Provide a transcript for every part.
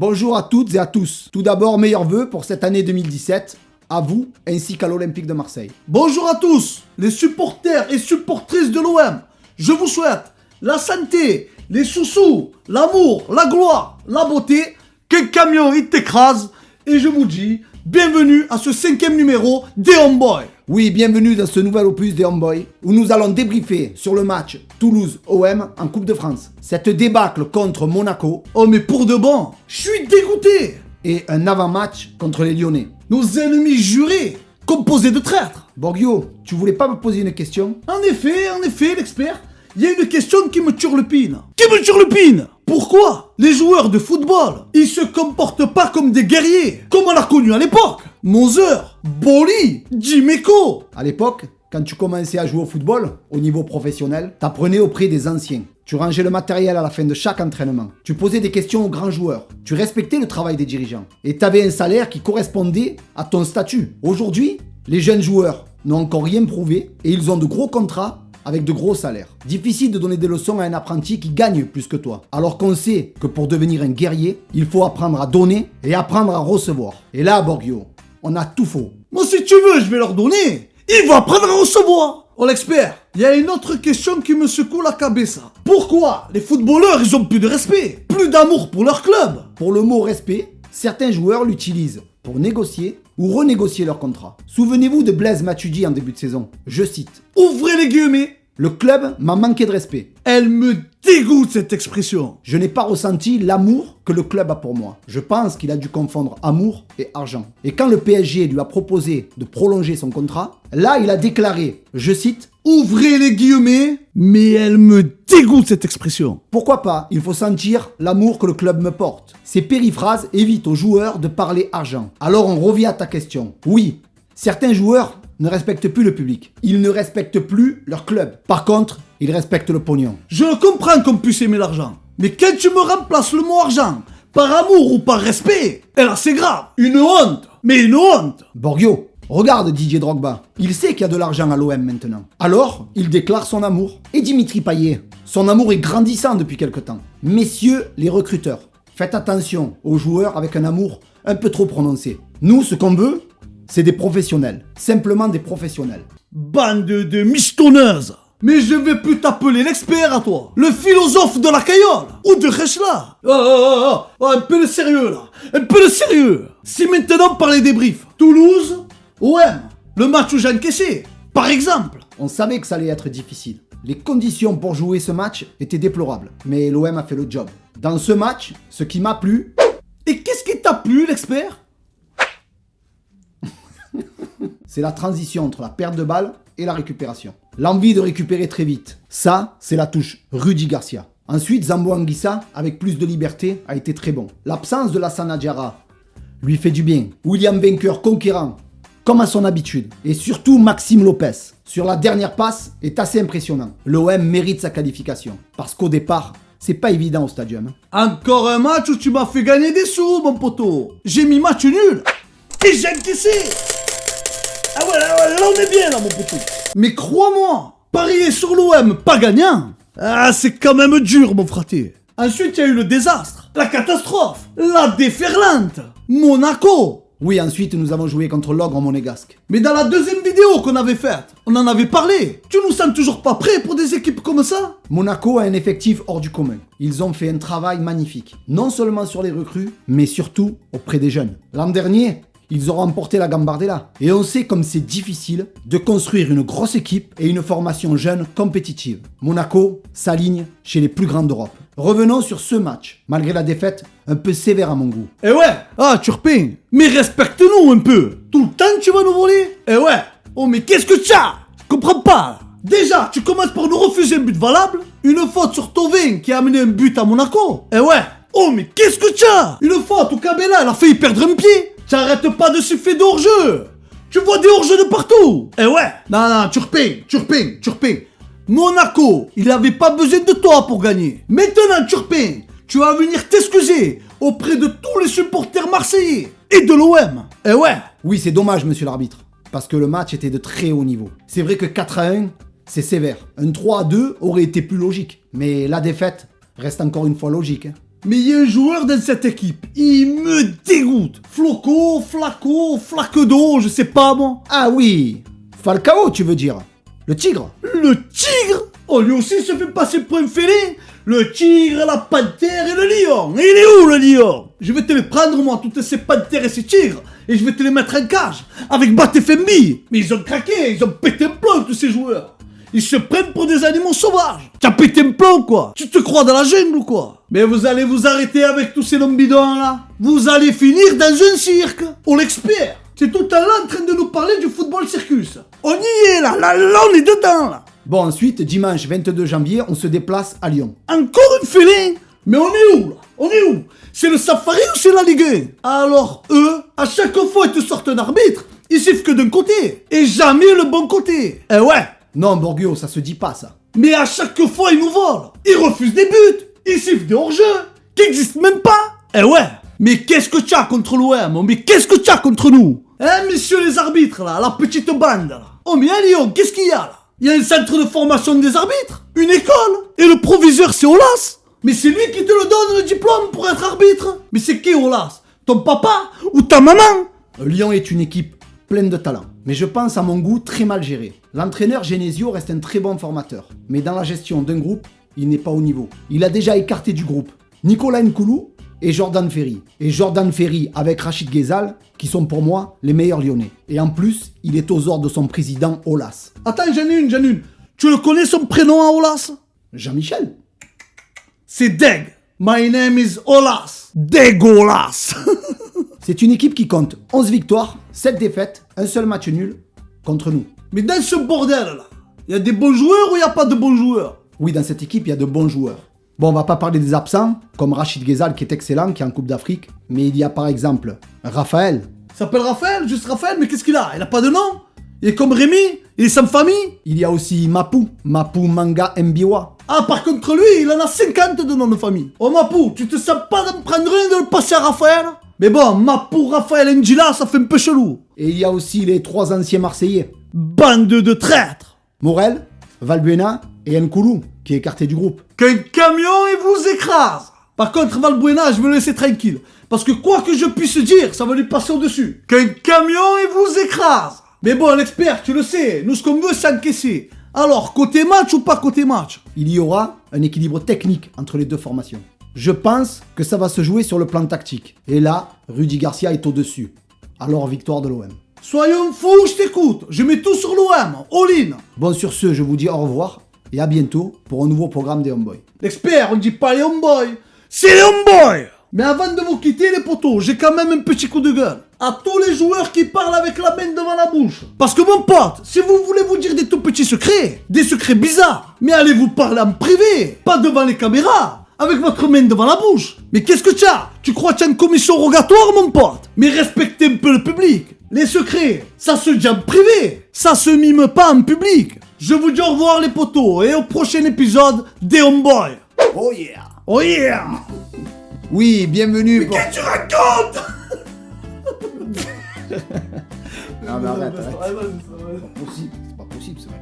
Bonjour à toutes et à tous. Tout d'abord, meilleurs vœux pour cette année 2017, à vous ainsi qu'à l'Olympique de Marseille. Bonjour à tous, les supporters et supportrices de l'OM. Je vous souhaite la santé, les sous-sous, l'amour, la gloire, la beauté, qu'un camion il t'écrase. Et je vous dis, bienvenue à ce 5e numéro des Homeboys. Oui, bienvenue dans ce nouvel opus des Homeboys, où nous allons débriefer sur le match Toulouse-OM en Coupe de France. Cette débâcle contre Monaco. Oh mais pour de bon, je suis dégoûté. Et un avant-match contre les Lyonnais. Nos ennemis jurés, composés de traîtres. Borgio, tu voulais pas me poser une question? En effet, l'expert, il y a une question qui me turlupine. Pourquoi les joueurs de football, ils se comportent pas comme des guerriers, comme on l'a connu à l'époque? Moser, Boli, Dimeco. À l'époque, quand tu commençais à jouer au football, au niveau professionnel, t'apprenais auprès des anciens. Tu rangeais le matériel à la fin de chaque entraînement. Tu posais des questions aux grands joueurs. Tu respectais le travail des dirigeants. Et t'avais un salaire qui correspondait à ton statut. Aujourd'hui, les jeunes joueurs n'ont encore rien prouvé et ils ont de gros contrats avec de gros salaires. Difficile de donner des leçons à un apprenti qui gagne plus que toi. Alors qu'on sait que pour devenir un guerrier, il faut apprendre à donner et apprendre à recevoir. Et là, Borgio, on a tout faux. Moi, si tu veux, je vais leur donner. Ils vont apprendre à recevoir. Oh l'expert, il y a une autre question qui me secoue la cabeza. Pourquoi les footballeurs, ils ont plus de respect, plus d'amour pour leur club? Pour le mot respect, certains joueurs l'utilisent pour négocier ou renégocier leur contrat. Souvenez-vous de Blaise Matuidi en début de saison. Je cite. Ouvrez les guillemets. Le club m'a manqué de respect. Elle me dégoûte cette expression. Je n'ai pas ressenti l'amour que le club a pour moi. Je pense qu'il a dû confondre amour et argent. Et quand le PSG lui a proposé de prolonger son contrat, là il a déclaré, je cite, ouvrez les guillemets, mais elle me dégoûte cette expression. Pourquoi pas? Il faut sentir l'amour que le club me porte. Ces périphrases évitent aux joueurs de parler argent. Alors on revient à ta question. Oui, certains joueurs ne respectent plus le public. Ils ne respectent plus leur club. Par contre, ils respectent le pognon. Je comprends qu'on puisse aimer l'argent. Mais quand tu me remplaces le mot argent par amour ou par respect, et là c'est grave. Une honte. Mais une honte. Borgio, regarde Didier Drogba. Il sait qu'il y a de l'argent à l'OM maintenant. Alors, il déclare son amour. Et Dimitri Payet, son amour est grandissant depuis quelque temps. Messieurs les recruteurs, faites attention aux joueurs avec un amour un peu trop prononcé. Nous, ce qu'on veut, c'est des professionnels. Simplement des professionnels. Bande de michetonneuses. Mais je vais plus t'appeler l'expert à toi. Le philosophe de la caillole. Ou de Rechla. Un peu de sérieux là. Un peu de sérieux. Si maintenant on parlait des briefs. Toulouse, OM. Le match où j'ai encaissé. Par exemple. On savait que ça allait être difficile. Les conditions pour jouer ce match étaient déplorables. Mais l'OM a fait le job. Dans ce match, ce qui m'a plu... Et qu'est-ce qui t'a plu, l'expert? C'est la transition entre la perte de balle et la récupération. L'envie de récupérer très vite. Ça, c'est la touche Rudy Garcia. Ensuite, Zambo Anguissa, avec plus de liberté, a été très bon. L'absence de Lassana Diarra lui fait du bien. William Vainqueur conquérant, comme à son habitude. Et surtout, Maxime Lopez, sur la dernière passe, est assez impressionnant. L'OM mérite sa qualification. Parce qu'au départ, c'est pas évident au stadium. Encore un match où tu m'as fait gagner des sous, mon poteau. J'ai mis match nul. Et j'ai encaissé. Ah ouais, là on est bien là mon poteau. Mais crois-moi, parier sur l'OM pas gagnant, c'est quand même dur mon fraté. Ensuite il y a eu le désastre, la catastrophe, la déferlante, Monaco. Oui, ensuite nous avons joué contre l'ogre monégasque. Mais dans la deuxième vidéo qu'on avait faite, on en avait parlé. Tu nous sens toujours pas prêts pour des équipes comme ça? Monaco a un effectif hors du commun. Ils ont fait un travail magnifique. Non seulement sur les recrues, mais surtout auprès des jeunes. L'an dernier, ils ont remporté la Gambardella. Et on sait comme c'est difficile de construire une grosse équipe et une formation jeune compétitive. Monaco s'aligne chez les plus grands d'Europe. Revenons sur ce match, malgré la défaite un peu sévère à mon goût. Eh ouais, Turpin, mais respecte-nous un peu. Tout le temps tu vas nous voler? Eh ouais, oh mais qu'est-ce que tu as? Je comprends pas. Déjà, tu commences par nous refuser un but valable, une faute sur Thauvin qui a amené un but à Monaco. Eh ouais, oh mais qu'est-ce que tu as? Une faute où Cabella elle a failli perdre un pied. T'arrêtes pas de siffler des hors-jeu. Tu vois des hors-jeux de partout. Eh ouais. Non, Turpin. Monaco, il avait pas besoin de toi pour gagner. Maintenant, Turpin, tu vas venir t'excuser auprès de tous les supporters marseillais et de l'OM. Eh ouais. Oui, c'est dommage, monsieur l'arbitre, parce que le match était de très haut niveau. C'est vrai que 4-1, c'est sévère. Un 3-2 aurait été plus logique. Mais la défaite reste encore une fois logique. Mais il y a un joueur dans cette équipe, il me dégoûte. Floco, Flaco, Flaquedo, je sais pas moi. Ah oui, Falcao, tu veux dire? Le tigre? Le tigre? Oh, lui aussi se fait passer pour un félin. Le tigre, la panthère et le lion. Et il est où le lion? Je vais te les prendre moi, toutes ces panthères et ces tigres. Et je vais te les mettre en cage. Avec Batefembi. Mais ils ont craqué, ils ont pété un plomb tous ces joueurs. Ils se prennent pour des animaux sauvages. T'as pété un plomb quoi? Tu te crois dans la jungle ou quoi? Mais vous allez vous arrêter avec tous ces lombidons là. Vous allez finir dans un cirque. On l'expert. C'est tout à l'heure en train de nous parler du football circus. On y est là, on est dedans là. Bon, ensuite, dimanche 22 janvier, on se déplace à Lyon. Encore une félin? Mais on est où là? On est où? C'est le Safari ou c'est la Ligue 1? Alors eux, à chaque fois ils te sortent un arbitre, ils sifflent que d'un côté. Et jamais le bon côté. Eh ouais. Non, Borgio, ça se dit pas ça. Mais à chaque fois ils nous volent. Ils refusent des buts. Ils sifflent des hors-jeux qui n'existent même pas. Eh ouais. Mais qu'est-ce que tu as contre l'OM? Mais qu'est-ce que tu as contre nous? Hein, messieurs les arbitres là, la petite bande là. Oh mais à Lyon, qu'est-ce qu'il y a là? Il y a un centre de formation des arbitres, une école, et le proviseur c'est Olas. Mais c'est lui qui te le donne le diplôme pour être arbitre. Mais c'est qui Olas? Ton papa ou ta maman? Lyon est une équipe pleine de talent, mais je pense à mon goût très mal géré. L'entraîneur Genesio reste un très bon formateur, mais dans la gestion d'un groupe, il n'est pas au niveau. Il a déjà écarté du groupe Nicolas Nkoulou et Jordan Ferry. Et Jordan Ferry avec Rachid Ghezal, qui sont pour moi les meilleurs Lyonnais. Et en plus, il est aux ordres de son président Olas. Attends, j'en ai une. Tu le connais son prénom à Olas? Jean-Michel. C'est Deg. My name is Olas. Deg Olas. C'est une équipe qui compte 11 victoires, 7 défaites, un seul match nul contre nous. Mais dans ce bordel là, il y a des bons joueurs ou il n'y a pas de bons joueurs? Oui, dans cette équipe, il y a de bons joueurs. Bon, on va pas parler des absents, comme Rachid Ghezal qui est excellent, qui est en Coupe d'Afrique, mais il y a par exemple Raphaël. Il s'appelle Raphaël, juste Raphaël, mais qu'est-ce qu'il a? Il a pas de nom? Il est comme Rémi? Il est sans famille? Il y a aussi Mapou Manga Mbiwa. Ah, par contre lui, il en a 50 de noms de famille. Oh Mapou, tu te sens pas d'en prendre un et de le passer à Raphaël? Mais bon, Mapou, Raphaël, Ndjila, ça fait un peu chelou. Et il y a aussi les 3 anciens Marseillais. Bande de traîtres. Morel, Valbuena et Nkoulou, qui est écarté du groupe. Qu'un camion et vous écrase. Par contre, Valbuena, je vais le laisser tranquille. Parce que quoi que je puisse dire, ça va lui passer au-dessus. Qu'un camion et vous écrase. Mais bon, l'expert, tu le sais, nous ce qu'on veut, c'est encaisser. Alors, côté match ou pas côté match? Il y aura un équilibre technique entre les deux formations. Je pense que ça va se jouer sur le plan tactique. Et là, Rudy Garcia est au-dessus. Alors, victoire de l'OM. Soyons fous, je t'écoute. Je mets tout sur l'OM, all-in. Bon, sur ce, je vous dis au revoir et à bientôt pour un nouveau programme des Homeboys. L'expert, on dit pas les homeboys, c'est les homeboys. Mais avant de vous quitter les potos, j'ai quand même un petit coup de gueule à tous les joueurs qui parlent avec la main devant la bouche. Parce que mon pote, si vous voulez vous dire des tout petits secrets, des secrets bizarres, mais allez vous parler en privé, pas devant les caméras, avec votre main devant la bouche. Mais qu'est-ce que t'as? Tu crois que t'as une commission rogatoire, mon pote? Mais respectez un peu le public. Les secrets, ça se dit en privé, ça se mime pas en public. Je vous dis au revoir les potos et au prochain épisode des Homeboys. Oh yeah! Oh yeah! Oui, bienvenue pour... Qu'est-ce que tu racontes? Non mais arrête. C'est pas possible, c'est pas possible, c'est vrai.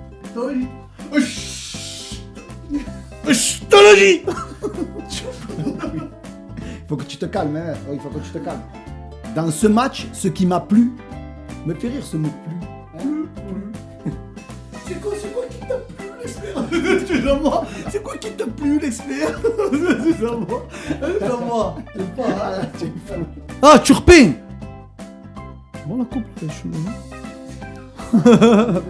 Je te le dis. Il faut que tu te calmes, hein. Oh, il faut que tu te calmes. Dans ce match, ce qui m'a plu, me fait rire ce mot plu. Hein. C'est quoi qui t'a plu, l'expert? C'est quoi qui t'a plu, l'expert? C'est moi. C'est pas, hein. Ah, tu repeins. Bon, la coupe, là, je suis là.